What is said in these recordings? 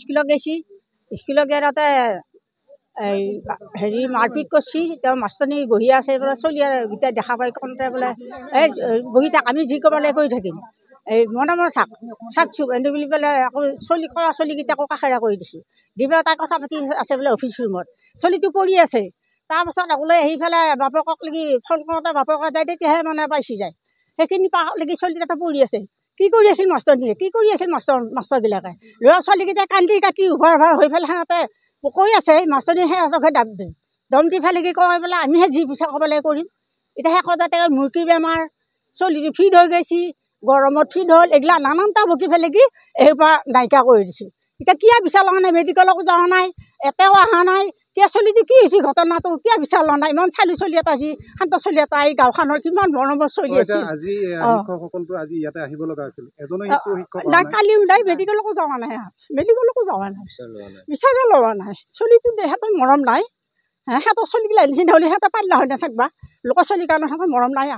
স্কুলত গেছি স্কুলত গিয়ে তাতে এই হেৰি মাৰপিট কৰিছে তেওঁ মাষ্টৰনী বহি আছে বোলে চলি গীতা দেখা পাই কওঁতে বোলে এই বহি থাক আমি যি ক'ব লাগে কৰি থাকিম এই মনে মনে থাক চাপ চুপ এনে বুলি পেলাই আকৌ চলি কৰা চলিকেইটাকো কাষেৰা কৰি দিছে দি পেলাই তাই কথা পাতি আছে বোলে অফিচ ৰুমত চলিটো পৰি আছে তাৰপাছত ওলাই আহি পেলাই বাপেকক লাগি ফোন কৰোঁতে বাপেকে যায় তেতিয়াহে মানে পাইছি যায় সেইখিনি লাগি চলি তাতে পৰি আছে কি কৰি আছিল মাষ্টৰনীয়ে কি কৰি আছিল মাষ্টৰবিলাকে ল'ৰা ছোৱালীকেইটাই কান্দি কাটি উভাৰ হৈ পেলাই সিহঁতে কৈ আছে মাষ্টৰনীয়ে সিহঁতকহে দম দি পেলাই কি কয় বোলে আমিহে যি পইচা ক'ব লাগে কৰিম এতিয়া শেষত যাতে মুৰ্গী বেমাৰ চলিটো ফিট হৈ গৈছে গৰমত ফিট হ'ল এইগিলা নানানটা বকি পেলাই কি এইৰপৰা নাইকিয়া কৰি দিছে এতিয়া কিয় বিচাৰ লগা নাই মেডিকেলকো যোৱা নাই এটাও অহা নাই কিয় চলিটো কি হৈছে ঘটনাটো কিয় বিচাৰ লোৱা নাই ইমান চালু চলি এটা যি শান্ত চলি এটা এই গাঁওখনৰ কিমান মৰমত চলি আছে নাই কালি ওলাই মেডিকেলকো যোৱা নাই বিচাৰে লোৱা নাই চলিটো সিহঁতৰ মৰম নাই সিহঁতৰ চলিগিলা নিচিনা হ'লে সিহঁতে পাৰিলা হয় নাথাকবা লোকৰ চলিৰ কাৰণে সিহঁতৰ মৰম নাই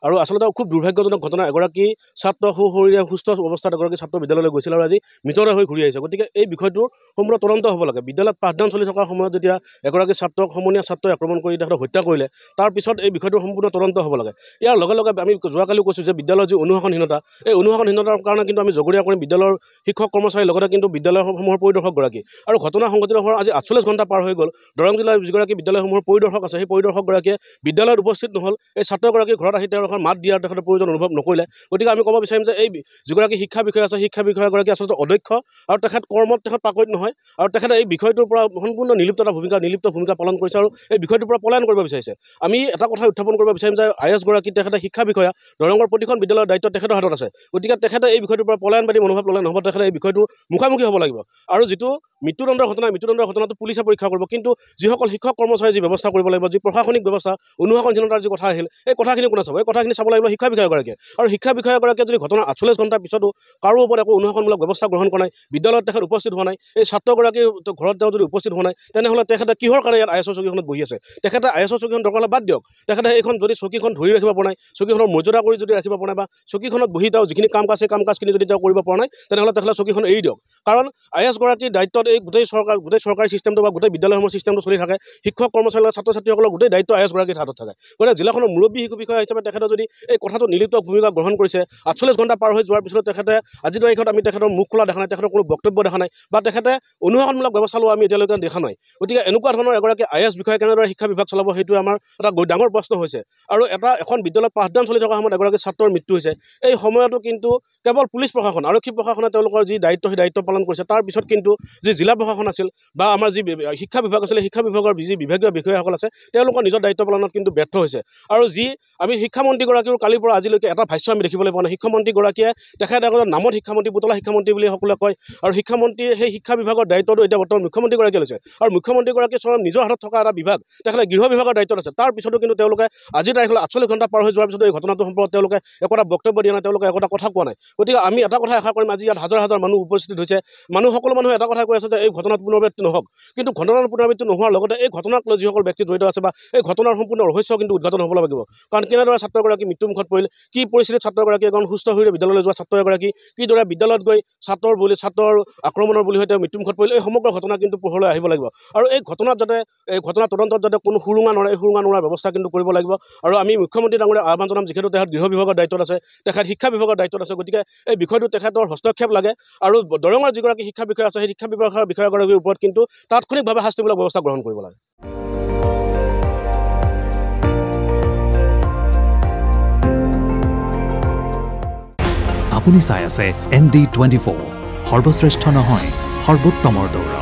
আৰু আচলতে খুব দুৰ্ভাগ্যজনক ঘটনা এগৰাকী ছাত্ৰ সুশৰীৰে সুস্থ অৱস্থাত এগৰাকী ছাত্ৰ বিদ্যালয়লৈ গৈছিল আৰু আজি মৃতদেহ হৈ ঘূৰি আহিছে গতিকে এই বিষয়টো সম্পূৰ্ণ তদন্ত হ'ব লাগে বিদ্যালয়ত পাঠদান চলি থকাৰ সময়ত যেতিয়া এগৰাকী ছাত্ৰক সমনীয়া ছাত্ৰই আক্ৰমণ কৰি তেখেতক হত্যা কৰিলে তাৰপিছত এই বিষয়টোৰ সম্পূৰ্ণ তদন্ত হ'ব লাগে ইয়াৰ লগে লগে আমি যোৱাকালিও কৈছোঁ যে বিদ্যালয়ৰ যি অনুশাসনহীনতা এই অনুশাসনহীনতাৰ কাৰণে কিন্তু আমি জগৰীয়া কৰি বিদ্যালয়ৰ শিক্ষক কৰ্মচাৰীৰ লগতে কিন্তু বিদ্যালয়সমূহৰ পৰিদৰ্শকগৰাকী আৰু ঘটনা সংঘটিত হোৱাৰ আজি 48 ঘণ্টা পাৰ হৈ গ'ল দৰং জিলাৰ যিগৰাকী বিদ্যালয়সমূহৰ পৰিদৰ্শক আছে সেই পৰিদৰ্শকগৰাকীয়ে বিদ্যালয়ত উপস্থিত নহ'ল এই ছাত্ৰগৰাকীৰ ঘৰত আহি তেওঁলোকৰ মাত দিয়াৰ তেখেতৰ প্ৰয়োজন অনুভৱ নকৰিলে গতিকে আমি ক'ব বিচাৰিম যে এই যিগৰাকী শিক্ষা বিষয়া আছে শিক্ষা বিষয়াগৰাকী আচলতে অদক্ষ আৰু তেখেত কৰ্মত তেখেত পাকৈত নহয় আৰু তেখেতে এই বিষয়টোৰ পৰা সম্পূৰ্ণ নিলিপ্ত ভূমিকা পালন কৰিছে আৰু এই বিষয়টোৰ পৰা পলায়ন কৰিব বিচাৰিছে আমি এটা কথা উত্থাপন কৰিব বিচাৰিম যে IAS গৰাকী তেখেতে শিক্ষা বিষয়া দৰঙৰ প্ৰতিখন বিদ্যালয়ৰ দায়িত্ব তেখেতৰ হাতত আছে গতিকে তেখেতে এই বিষয়টোৰ পৰা পলায়নবাদী মনোভাৱ ল'লে নহ'ব তেখেতে এই বিষয়টো মুখামুখি হ'ব লাগিব আৰু যিটো মৃত্যুদণ্ডৰ ঘটনাটো পুলিচে পৰীক্ষা কৰিব কিন্তু যিসকল শিক্ষক কৰ্মচাৰী যি ব্যৱস্থা কৰিব লাগিব যি প্ৰশাসনিক ব্যৱস্থা অনুশাসনহীনতাৰ যি কথা আহিল এই কথাখিনি কোনে চাব এই কথাখিনি চাব লাগিব শিক্ষা বিষয়াগৰাকীয়ে আৰু শিক্ষা বিষয়াগৰাকীয়ে যদি ঘটনা 48 ঘণ্টাৰ পিছতো কাৰো ওপৰত একো অনুশাসনমূলক ব্যৱস্থা গ্ৰহণ কৰা নাই বিদ্যালয়ত তেখেত উপস্থিত হোৱা নাই এই ছাত্ৰগৰাকীৰ ঘৰত তেওঁ যদি উপস্থিত হোৱা নাই তেনেহ'লে তেখেতে কিহৰ কাৰণে ইয়াত IASৰ চকীখনত বহি আছে তেখেতে IASৰ চকীখন দৰকাৰ হ'লে বাদ দিয়ক তেখেতে এইখন যদি চকীখন ধৰি ৰাখিব পৰা নাই চকীখনৰ মৰ্যাদা কৰি যদি ৰাখিব পৰা নাই বা চকীখনত বহি তেওঁ যিখিনি কাম কাজখিনি যদি তেওঁ কৰিব পৰা নাই তেনেহ'লে তেখেতে চকীখন এৰি দিয়ক কাৰণ IAS গৰাকীৰ দায়িত্বত এই গোটেই চৰকাৰী চিষ্টেমটো বা গোটেই বিদ্যালয়সমূহৰ চিষ্টেমটো চলি থাকে শিক্ষক কৰ্মচাৰী ছাত্ৰ ছাত্ৰীসকলৰ গোটেই দায়িত্ব IAS গৰাকীৰ হাতত থাকে গতিকে জিলাখনৰ মুৰব্বী শিশু বিষয়া হিচাপে তেখেতে যদি এই কথাটো নিলিপ্ত ভূমিকা গ্ৰহণ কৰিছে 48 ঘণ্টা পাৰ হৈ যোৱাৰ পিছত তেখেতে আজিৰ তাৰিখত আমি তেখেতৰ মুখ খোলা দেখা নাই তেখেতৰ কোনো বক্তব্য দেখা নাই বা তেখেতে অনুশাসনমূলক ব্যৱস্থা লোৱা আমি এতিয়ালৈকে দেখা নাই গতিকে এনেকুৱা ধৰণৰ এগৰাকী IAS বিষয়া কেনেদৰে শিক্ষা বিভাগ চলাব সেইটো আমাৰ এটা ডাঙৰ প্ৰশ্ন হৈছে আৰু এখন বিদ্যালয়ত পাঠদান চলি থকা সময়ত এগৰাকী ছাত্ৰৰ মৃত্যু হৈছে এই সময়তো কিন্তু কেৱল পুলিচ প্ৰশাসন আৰক্ষী প্ৰশাসনে তেওঁলোকৰ যি দায়িত্ব সেই দায়িত্ব পালন কৰিছে তাৰ পিছত কিন্তু যি জিলা প্ৰশাসন আছিল বা আমাৰ যি শিক্ষা বিভাগ আছিল শিক্ষা বিভাগৰ যি বিভাগীয় বিষয়াসকল আছে তেওঁলোকৰ নিজৰ দায়িত্ব পালনত কিন্তু ব্যৰ্থ হৈছে আৰু যি আমি শিক্ষামন্ত্ৰীগৰাকীৰ কালিৰ পৰা আজিলৈকে এটা ভাষ্য আমি দেখিবলৈ পোৱা নাই শিক্ষামন্ত্ৰীগৰাকীয়ে তেখেতে নামত শিক্ষামন্ত্ৰী পুতলা শিক্ষামন্ত্ৰী বুলি সকলোৱে কয় আৰু শিক্ষামন্ত্ৰীৰ সেই শিক্ষা বিভাগৰ দায়িত্বটো এতিয়া বৰ্তমান মুখ্যমন্ত্ৰীগৰাকীয়ে লৈছে আৰু মুখ্যমন্ত্ৰীগৰাকীয়ে স্বয়ং নিজৰ হাতত থকা এটা বিভাগ তেখেতে গৃহ বিভাগৰ দায়িত্বত আছে তাৰ পিছতো কিন্তু তেওঁলোকে আজিৰ তাৰিখলৈ 48 ঘণ্টা পাৰ হৈ যোৱাৰ পিছতো এই ঘটনাটো সম্পৰ্কত তেওঁলোকে একোটা বক্তব্য দিয়া নাই তেওঁলোকে একোটা কথা কোৱা নাই গতিকে আমি এটা কথা আশা কৰিম আজি ইয়াত হাজাৰ হাজাৰ মানুহ উপস্থিত হৈছে সকলো মানুহে এটা কথা কৈ আছে যে এই ঘটনাত পুনৰাবৃত্তি নহওক কিন্তু ঘটনাৰ পুনৰাবৃত্তি নোহোৱাৰ লগতে এই ঘটনাক লৈ যিসকল ব্যক্তি জড়িত আছে বা এই ঘটনাৰ সম্পূৰ্ণ ৰহস্য কিন্তু উদ্ঘাটন হ'ব লাগিব কাৰণ কেনেদৰে ছাত্ৰগৰাকী মৃত্যুমুখত পৰিল কি পৰিস্থিতিত ছাত্ৰগৰাকী এজন সুস্থ হৈ বিদ্যালয়লৈ যোৱা ছাত্ৰ এগৰাকী কিদৰে বিদ্যালয়ত গৈ ছাত্ৰৰ আক্ৰমণৰ বুলি হৈ তেওঁ মৃত্যুমুখত পৰিল এই সমগ্ৰ ঘটনা কিন্তু পোহৰলৈ আহিব লাগিব আৰু এই ঘটনা তদন্তত যাতে কোনো সুৰুঙা নৰে এই সুৰুঙা নৰাৰ ব্যৱস্থা কিন্তু কৰিব লাগিব আৰু আমি মুখ্যমন্ত্ৰী ডাঙৰীয়া আহ্বান জনাম যিহেতু তেখেত গৃহ বিভাগৰ দায়িত্বত আছে তেখেত শিক্ষা বিভাগৰ দায়িত্বত আছে গতিকে এই বিষয়টো তেখেতৰ হস্তক্ষেপ লাগে আৰু দৰঙৰ যিগৰাকী শিক্ষা বিষয়া আছে সেই শিক্ষা বিভাগৰ বিষয়াগৰাকীৰ ওপৰত কিন্তু তাৎক্ষণিকভাৱে শাস্তিমূলক ব্যৱস্থা গ্ৰহণ কৰিব লাগে আপুনি চাই আছে ND24 সৰ্বশ্ৰেষ্ঠ নহয় সৰ্বোত্তমৰ দৌৰা